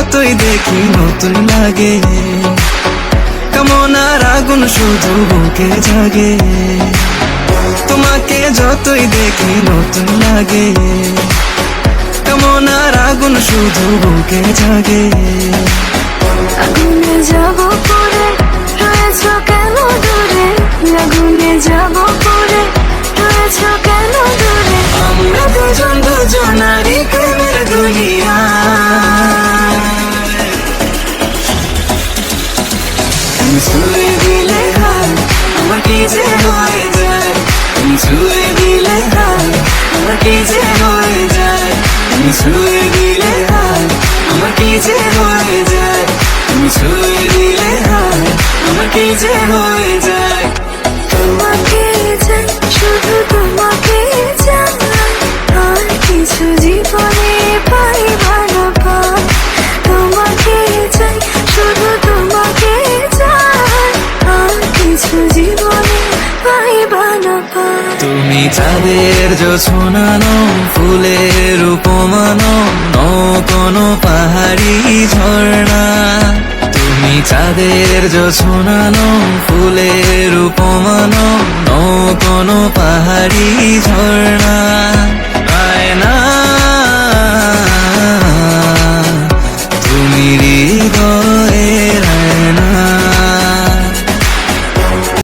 যতই দেখি নতুন লাগে, কামনার আগুন শুধু বুকে জাগে। তোমাকে যতই দেখি নতুন লাগে, কামনার আগুন শুধু বুকে জাগে। আগুনে যাব পরে রয়েছ কেন দূরে, আগুনে যাব পরে রয়েছ কেন দূরে। আমরা দুজন দুজনারই প্রেমের দুনিয়া। তুমি ছুঁয়ে দিলে হাত আমার কি যে হয়ে যায়, তুমি ছুঁয়ে দিলে হাত আমার কি যে হয়ে যায়, তুমি ছুঁয়ে দিলে হাত আমার কি যে হয়ে যায়, তুমি ছুঁয়ে দিলে হাত আমার কি যে হয়ে যায়। তোমাকে চাই, শুধু তোমাকে চাই, আর কিছু জীবনে পাইবা না পাই। তোমাকে চাই, শুধু তোমাকে চাই, আর কিছু জীবনে পাইবা না পাই। তুমি চাঁদের জোছনানো, ফুলের উপমানো, কোনো পাহাড়ি ঝর্ণা। তুমি চাঁদের জোছনানো, ফুলের উপমানো, কোনো পাহাড়ি ঝর্ণা।